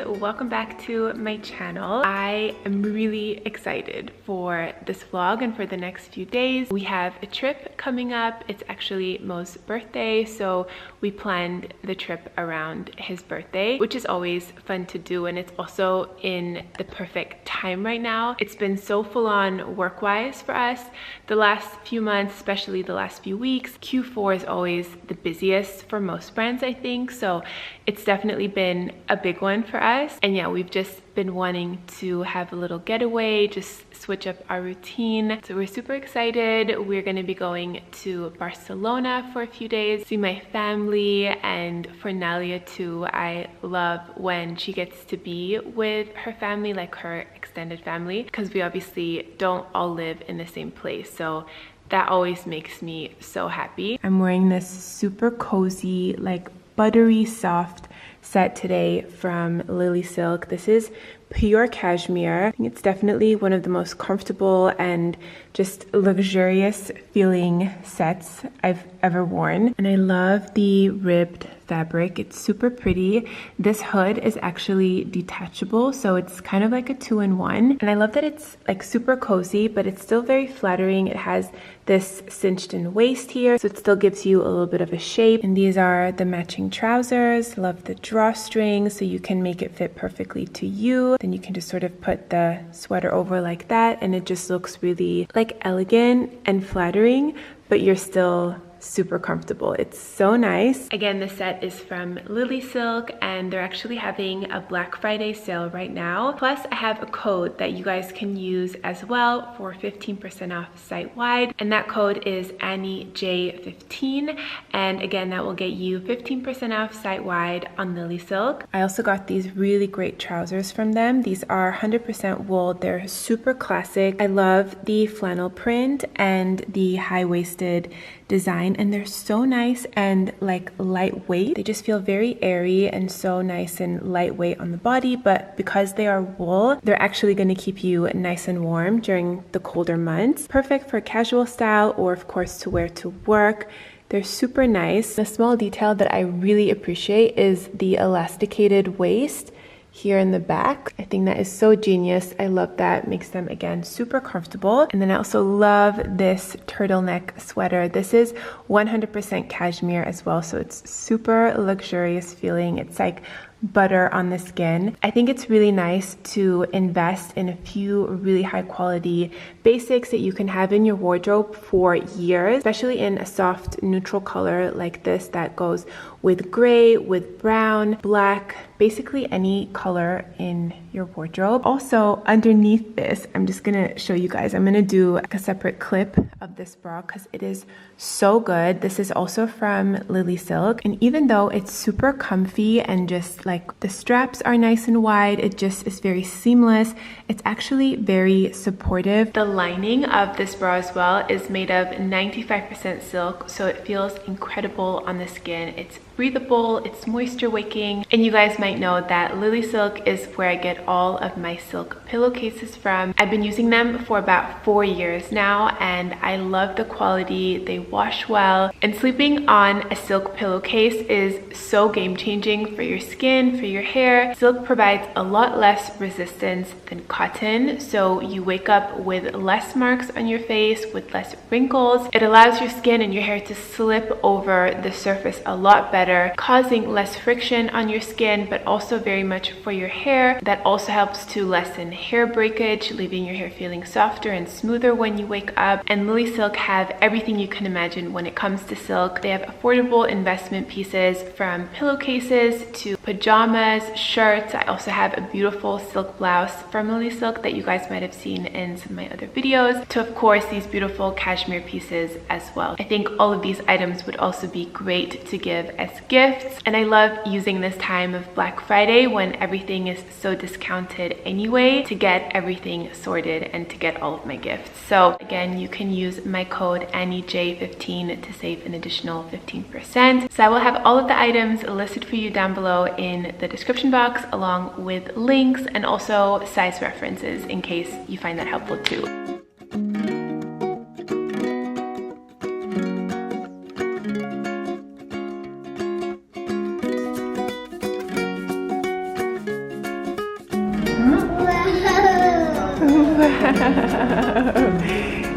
welcome back to my channel. I am really excited for this vlog and for the next few days. We have a trip coming up. It's actually Mo's birthday, so we planned the trip around his birthday, which is always fun to do, and it's also in the perfect time right now. It's been so full on work-wise for us the last few months, especially the last few weeks. Q4 is always the busiest for most brands, I think, so it's definitely been a big one for us. And yeah, we've just been wanting to have a little getaway, just switch up our routine. So we're super excited. We're going to be going to Barcelona for a few days, see my family, and for Nalia too. I love when she gets to be with her family, like her extended family, because we obviously don't all live in the same place. So that always makes me so happy. I'm wearing this super cozy, like buttery soft set today from LilySilk. This is pure cashmere. I think it's definitely one of the most comfortable and just luxurious feeling sets I've ever worn. And I love the ribbed fabric. It's super pretty. This hood is actually detachable, so it's kind of like a 2-in-1. And I love that it's like super cozy, but it's still very flattering. It has this cinched in waist here, so it still gives you a little bit of a shape. And these are the matching trousers. Love the drawstring, so you can make it fit perfectly to you. Then you can just sort of put the sweater over like that, and it just looks really like elegant and flattering, but you're still super comfortable. It's so nice. Again, the set is from LilySilk, and they're actually having a Black Friday sale right now. Plus, I have a code that you guys can use as well for 15% off site-wide, and that code is AnnieJ15, and again, that will get you 15% off site-wide on LilySilk. I also got these really great trousers from them. These are 100% wool. They're super classic. I love the flannel print and the high-waisted design, and they're so nice and like lightweight. They just feel very airy and so nice and lightweight on the body, but because they are wool, they're actually going to keep you nice and warm during the colder months. Perfect for casual style, or of course to wear to work. They're super nice. A small detail that I really appreciate is the elasticated waist here in the back. I think that is so genius. I love that. Makes them, again, super comfortable. And then I also love this turtleneck sweater. This is 100% cashmere as well, so it's super luxurious feeling. It's like butter on the skin. I think it's really nice to invest in a few really high quality basics that you can have in your wardrobe for years, especially in a soft neutral color like this that goes with gray, with brown, black, basically any color in your wardrobe. Also, underneath this, I'm just gonna show you guys. I'm gonna do a separate clip of this bra because it is so good. This is also from LilySilk, and even though it's super comfy and just like the straps are nice and wide, it just is very seamless. It's actually very supportive. The lining of this bra as well is made of 95% silk, so it feels incredible on the skin. It's breathable, it's moisture wicking, and you guys might know that LilySilk is where I get all of my silk pillowcases from. I've been using them for about 4 years now, and I love the quality. They wash well, and sleeping on a silk pillowcase is so game-changing for your skin, for your hair. Silk provides a lot less resistance than cotton, so you wake up with less marks on your face, with less wrinkles. It allows your skin and your hair to slip over the surface a lot better, causing less friction on your skin, but also very much for your hair. That also helps to lessen hair breakage, leaving your hair feeling softer and smoother when you wake up. And LilySilk have everything you can imagine when it comes to silk. They have affordable investment pieces from pillowcases to pajamas, shirts. I also have a beautiful silk blouse from LilySilk that you guys might have seen in some of my other videos, to of course these beautiful cashmere pieces as well. I think all of these items would also be great to give as gifts, and I love using this time of Black Friday when everything is so discounted anyway to get everything sorted and to get all of my gifts. So again, you can use my code AnnieJ15 to save an additional 15%. So I will have all of the items listed for you down below in the description box, along with links and also size references in case you find that helpful too.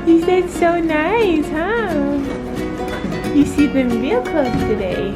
You said so nice, huh? You see them real close today.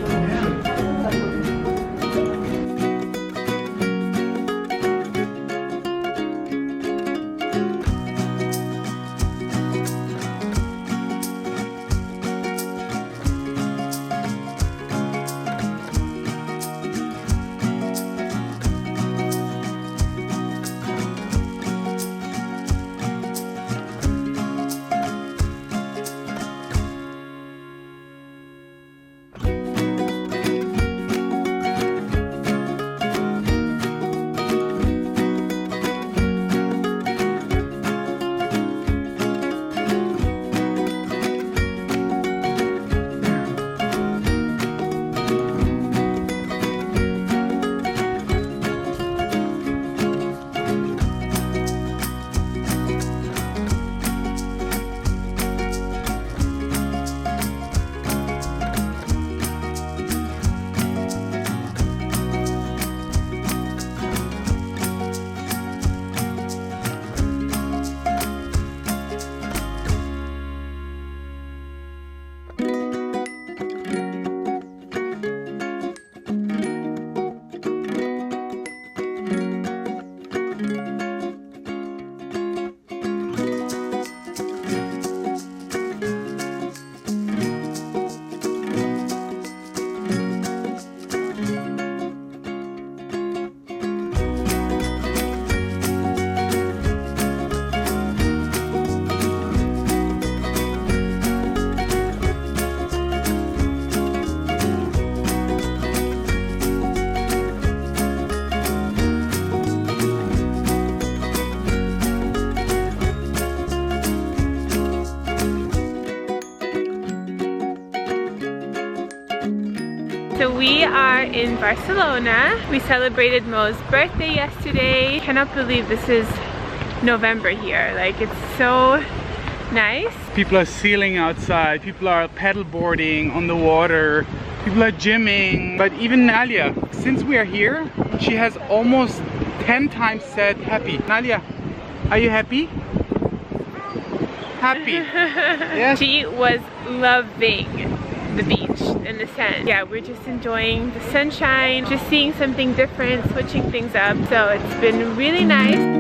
So we are in Barcelona. We celebrated Mo's birthday yesterday. Cannot believe this is November here. Like, it's so nice. People are sailing outside, people are paddle boarding on the water, people are gymming. But even Nalia, since we are here, she has almost 10 times said happy. Nalia, are you happy? Happy. Yes. She was loving the beach and the sand. Yeah, we're just enjoying the sunshine, just seeing something different, switching things up. So it's been really nice.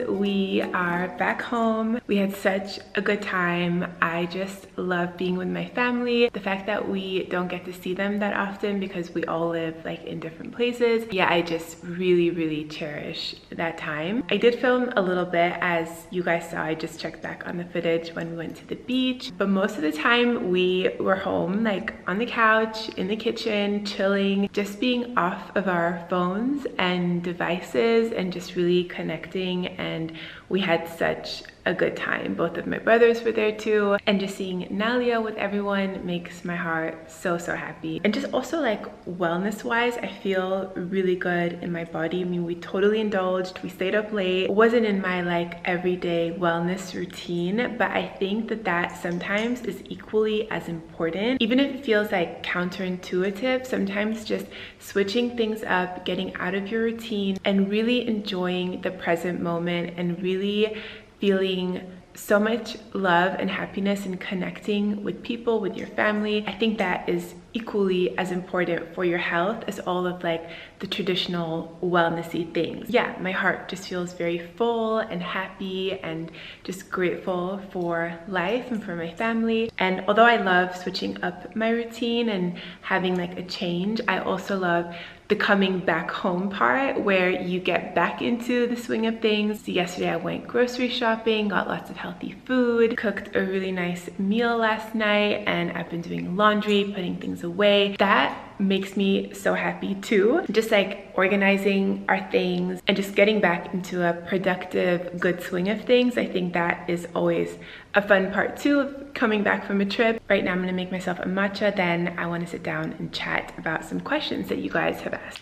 We are back home. We had such a good time. I just love being with my family. The fact that we don't get to see them that often because we all live like in different places. Yeah, I just really cherish that time. I did film a little bit, as you guys saw. I just checked back on the footage when we went to the beach, but most of the time we were home, like on the couch, in the kitchen, chilling, just being off of our phones and devices and just really connecting. And we had such a good time. Both of my brothers were there too, and just seeing Nalia with everyone makes my heart so happy. And just also like wellness wise, I feel really good in my body. I mean, we totally indulged, we stayed up late. It wasn't in my like everyday wellness routine, but I think that that sometimes is equally as important. Even if it feels like counterintuitive, sometimes just switching things up, getting out of your routine and really enjoying the present moment and really feeling so much love and happiness and connecting with people, with your family. I think that is equally as important for your health as all of like the traditional wellnessy things. Yeah, my heart just feels very full and happy and just grateful for life and for my family. And although I love switching up my routine and having like a change, I also love the coming back home part where you get back into the swing of things. So yesterday I went grocery shopping, got lots of healthy food, cooked a really nice meal last night, and I've been doing laundry, putting things away. That makes me so happy too. Just like organizing our things and just getting back into a productive, good swing of things. I think that is always a fun part too of coming back from a trip. Right now I'm gonna make myself a matcha, then I wanna sit down and chat about some questions that you guys have asked.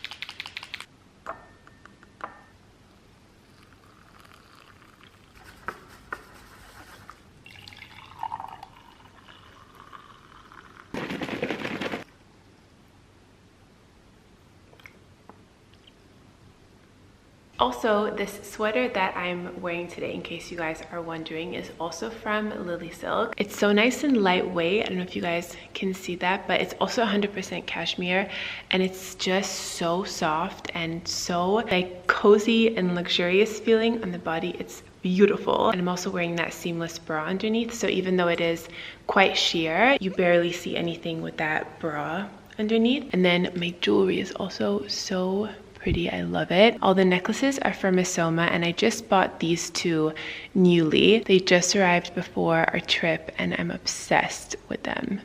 Also, this sweater that I'm wearing today, in case you guys are wondering, is also from LilySilk. It's so nice and lightweight. I don't know if you guys can see that, but it's also 100% cashmere, and it's just so soft and so like cozy and luxurious feeling on the body. It's beautiful. And I'm also wearing that seamless bra underneath, so even though it is quite sheer, you barely see anything with that bra underneath. And then my jewelry is also so pretty. I love it. All the necklaces are from Missoma, and I just bought these two newly. They just arrived before our trip and I'm obsessed with them.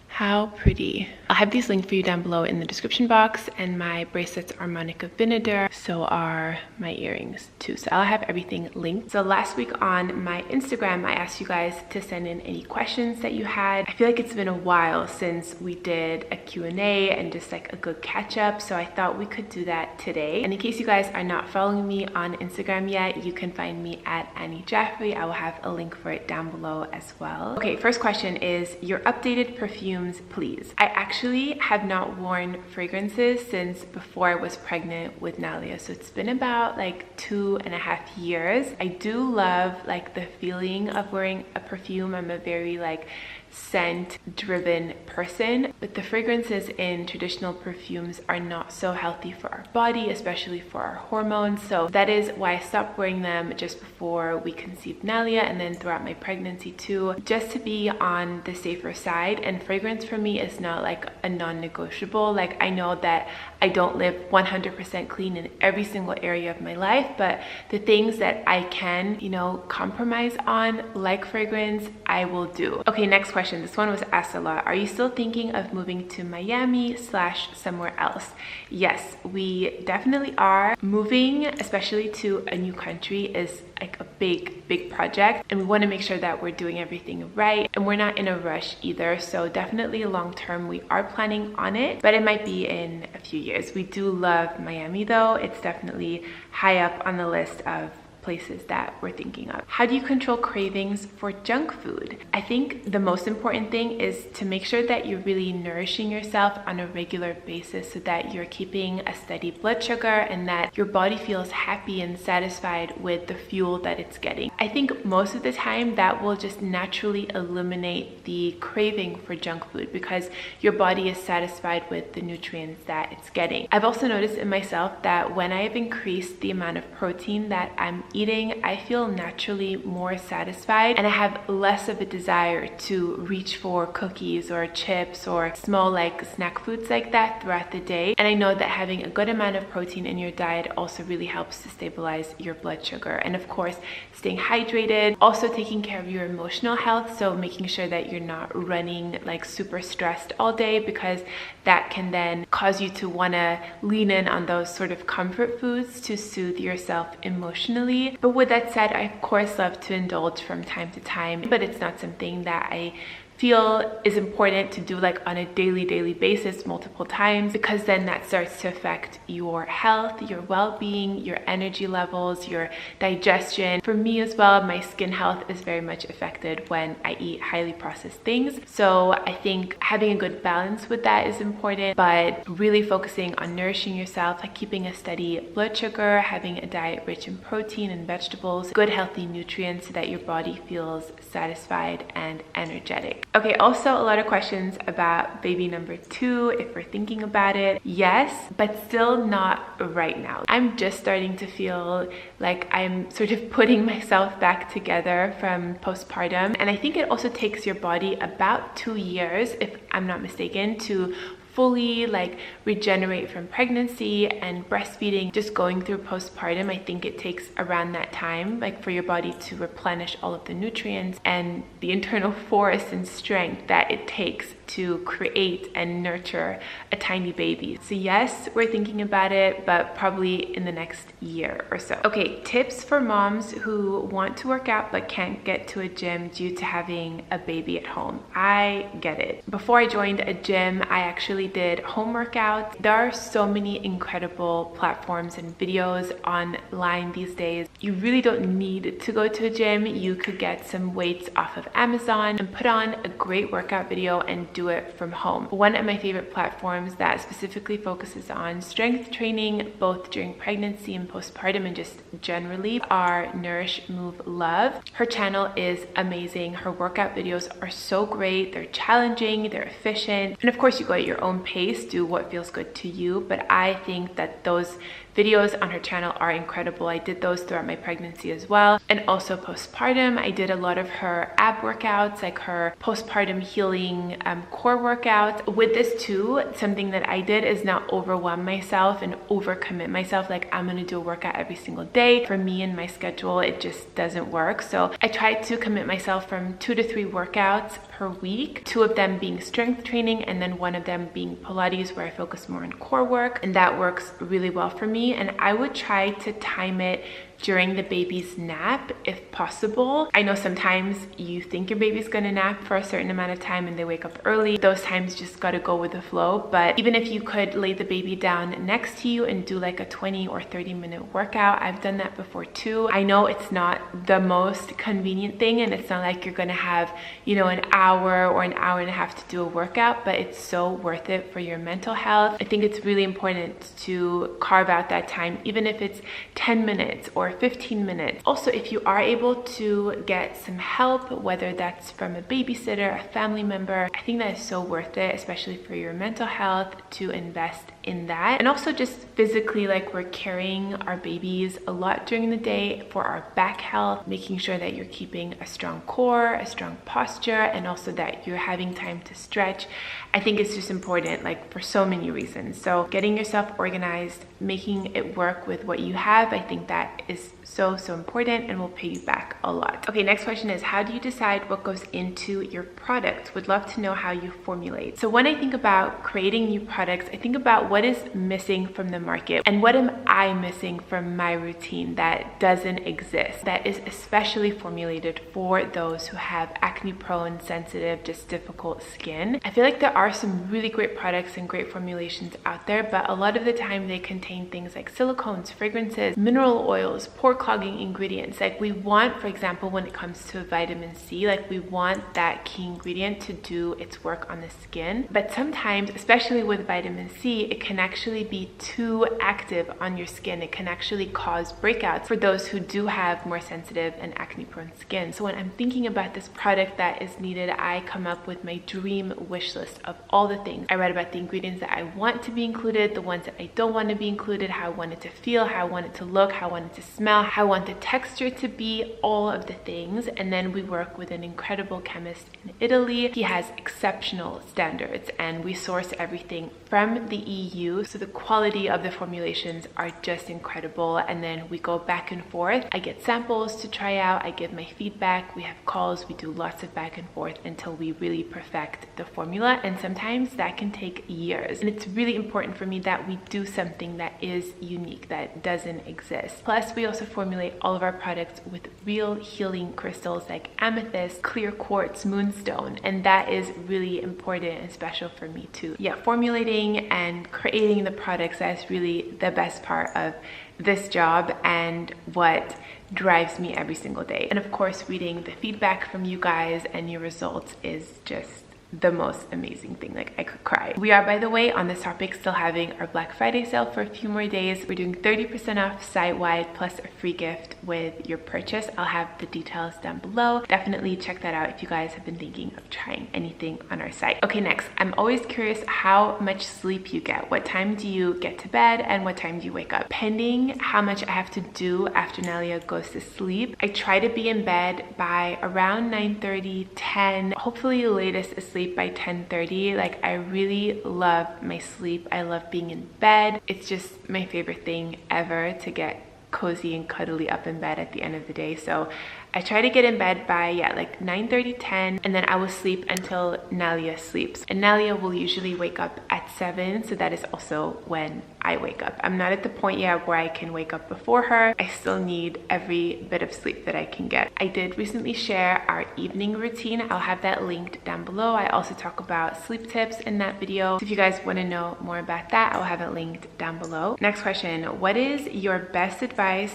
How pretty. I'll have these linked for you down below in the description box, and my bracelets are Vinader, so are my earrings too. So I'll have everything linked. So last week on my Instagram, I asked you guys to send in any questions that you had. I feel like it's been a while since we did a Q&A and just like a good catch up, so I thought we could do that today. And in case you guys are not following me on Instagram yet, you can find me at AnnieJaffrey. I will have a link for it down below as well. Okay, first question is your updated perfumes, please. I actually have not worn fragrances since before I was pregnant with Nalia, so it's been about like 2.5 years. I do love like the feeling of wearing a perfume. I'm a very like scent driven person, but the fragrances in traditional perfumes are not so healthy for our body, especially for our hormones. So that is why I stopped wearing them just before we conceived Nalia, and then throughout my pregnancy too, just to be on the safer side. And fragrance for me is not like a non-negotiable. Like, I know that I don't live 100% clean in every single area of my life, but the things that I can, you know, compromise on, like fragrance, I will do. Okay, next question. This one was asked a lot. Are you still thinking of moving to Miami / somewhere else? Yes, we definitely are. Moving, especially to a new country, is like a big project, and we want to make sure that we're doing everything right, and we're not in a rush either. So definitely long term we are planning on it, but it might be in a few years. We do love Miami though. It's definitely high up on the list of places that we're thinking of. How do you control cravings for junk food? I think the most important thing is to make sure that you're really nourishing yourself on a regular basis, so that you're keeping a steady blood sugar and that your body feels happy and satisfied with the fuel that it's getting. I think most of the time that will just naturally eliminate the craving for junk food, because your body is satisfied with the nutrients that it's getting. I've also noticed in myself that when I have increased the amount of protein that I'm eating, I feel naturally more satisfied, and I have less of a desire to reach for cookies or chips or small like snack foods like that throughout the day. And I know that having a good amount of protein in your diet also really helps to stabilize your blood sugar. And of course, staying hydrated, also taking care of your emotional health, so making sure that you're not running like super stressed all day, because that can then cause you to want to lean in on those sort of comfort foods to soothe yourself emotionally. But with that said, I of course love to indulge from time to time, but it's not something that I feel is important to do like on a daily basis multiple times, because then that starts to affect your health, your well-being, your energy levels, your digestion. For me as well, my skin health is very much affected when I eat highly processed things. So I think having a good balance with that is important, but really focusing on nourishing yourself, like keeping a steady blood sugar, having a diet rich in protein and vegetables, good healthy nutrients, so that your body feels satisfied and energetic. Okay, also a lot of questions about baby number 2, if we're thinking about it. Yes, but still not right now. I'm just starting to feel like I'm sort of putting myself back together from postpartum, and I think it also takes your body about 2 years, if I'm not mistaken, to fully like regenerate from pregnancy and breastfeeding. Just going through postpartum, I think it takes around that time, like for your body to replenish all of the nutrients and the internal force and strength that it takes to create and nurture a tiny baby. So yes, we're thinking about it, but probably in the next year or so. Okay, tips for moms who want to work out but can't get to a gym due to having a baby at home. I get it. Before I joined a gym, I actually did home workouts. There are so many incredible platforms and videos online these days. You really don't need to go to a gym. You could get some weights off of Amazon and put on a great workout video and do it from home. One of my favorite platforms that specifically focuses on strength training, both during pregnancy and postpartum and just generally, are Nourish Move Love. Her channel is amazing. Her workout videos are so great. They're challenging, they're efficient, and of course you go at your own pace, do what feels good to you, but I think that those videos on her channel are incredible. I did those throughout my pregnancy as well, and also postpartum. I did a lot of her ab workouts, like her postpartum healing core workouts. With this too, something that I did is not overwhelm myself and overcommit myself, like I'm gonna do a workout every single day. For me and my schedule, it just doesn't work. So I tried to commit myself from 2 to 3 workouts per week, 2 of them being strength training and then 1 of them being Pilates, where I focus more on core work, and that works really well for me. And I would try to time it during the baby's nap if possible. I know sometimes you think your baby's gonna nap for a certain amount of time and they wake up early. Those times just gotta go with the flow. But even if you could lay the baby down next to you and do like a 20 or 30-minute workout, I've done that before too. I know it's not the most convenient thing, and it's not like you're gonna have, you know, an hour or an hour and a half to do a workout, but it's so worth it for your mental health. I think it's really important to carve out that time, even if it's 10 minutes or 15 minutes. Also, if you are able to get some help, whether that's from a babysitter, a family member, I think that is so worth it, especially for your mental health, to invest in that. And also just physically, like we're carrying our babies a lot during the day for our back health, making sure that you're keeping a strong core, a strong posture, and also that you're having time to stretch. I think it's just important, like for so many reasons. So getting yourself organized, making it work with what you have, I think that is so important and will pay you back a lot. Okay, next question is, how do you decide what goes into your product? Would love to know how you formulate. So when I think about creating new products, I think about what is missing from the market and what am I missing from my routine that doesn't exist, that is especially formulated for those who have acne prone, sensitive, just difficult skin. I feel like there are some really great products and great formulations out there, but a lot of the time they contain things like silicones, fragrances, mineral oils, pore clogging ingredients. Like we want, for example, when it comes to vitamin C, like we want that key ingredient to do its work on the skin. But sometimes, especially with vitamin C, it can actually be too active on your skin. It can actually cause breakouts for those who do have more sensitive and acne prone skin. So when I'm thinking about this product that is needed, I come up with my dream wish list of all the things. I read about the ingredients that I want to be included, the ones that I don't want to be included, how I want it to feel, how I want it to look, how I want it to smell, how I want the texture to be, all of the things. And then we work with an incredible chemist in Italy. He has exceptional standards and we source everything from the EU. So the quality of the formulations are just incredible. And then we go back and forth. I get samples to try out. I give my feedback. We have calls. We do lots of back and forth until we really perfect the formula. And sometimes that can take years. And it's really important for me that we do something that is unique, that doesn't exist. Plus, we also formulate all of our products with real healing crystals like amethyst, clear quartz, moonstone, and that is really important and special for me too. Yeah, formulating and creating the products, that's really the best part of this job and what drives me every single day. And of course, reading the feedback from you guys and your results is just the most amazing thing. Like, I could cry. We are, by the way, on this topic, still having our Black Friday sale for a few more days. We're doing 30% off site-wide plus a free gift with your purchase. I'll have the details down below. Definitely check that out if you guys have been thinking of trying anything on our site. Okay, next, I'm always curious how much sleep you get. What time do you get to bed and what time do you wake up? Pending how much I have to do after Nalia goes to sleep, I try to be in bed by around 9:30, 10, hopefully latest asleep by 10:30. Like, I really love my sleep. I love being in bed. It's just my favorite thing ever to get cozy and cuddly up in bed at the end of the day. So I try to get in bed by, yeah, like 9:30, 10, and then I will sleep until Nalia sleeps. And Nalia will usually wake up at 7, so that is also when I wake up. I'm not at the point yet where I can wake up before her. I still need every bit of sleep that I can get. I did recently share our evening routine. I'll have that linked down below. I also talk about sleep tips in that video. So if you guys want to know more about that, I'll have it linked down below. Next question, what is your best advice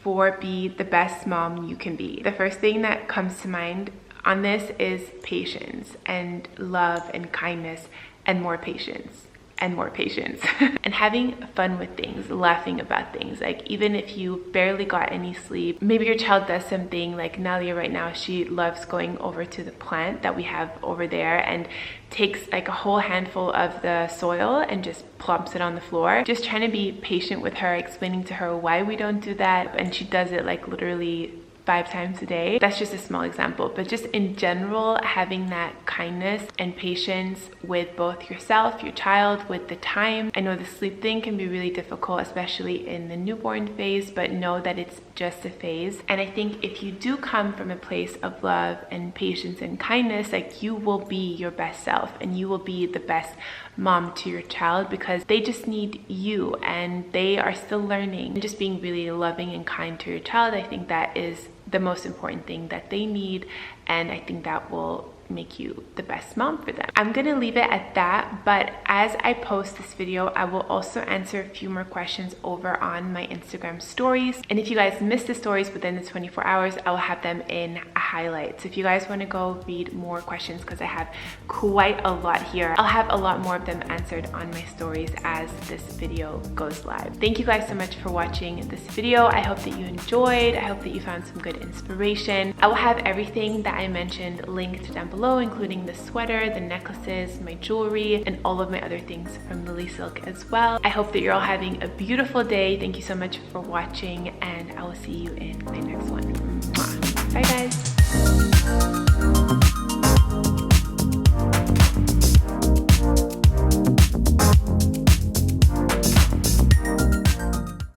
for be the best mom you can be? The first thing that comes to mind on this is patience and love and kindness and more patience and more patience and having fun with things, laughing about things. Like even if you barely got any sleep, maybe your child does something like Nalia right now, she loves going over to the plant that we have over there and takes like a whole handful of the soil and just plumps it on the floor. Just trying to be patient with her, explaining to her why we don't do that, and she does it like literally 5 times a day. That's just a small example, but just in general, having that kindness and patience with both yourself, your child, with the time. I know the sleep thing can be really difficult, especially in the newborn phase, but know that it's just a phase. And I think if you do come from a place of love and patience and kindness, like you will be your best self and you will be the best mom to your child, because they just need you and they are still learning. And just being really loving and kind to your child, I think that is the most important thing that they need, and I think that will make you the best mom for them. I'm gonna leave it at that, but as I post this video, I will also answer a few more questions over on my Instagram stories. And if you guys missed the stories within the 24 hours, I will have them in a highlight. So if you guys wanna go read more questions, because I have quite a lot here, I'll have a lot more of them answered on my stories as this video goes live. Thank you guys so much for watching this video. I hope that you enjoyed. I hope that you found some good inspiration. I will have everything that I mentioned linked down below, including the sweater, the necklaces, my jewelry, and all of my other things from LilySilk as well. I hope that you're all having a beautiful day. Thank you so much for watching, and I will see you in my next one. Bye guys.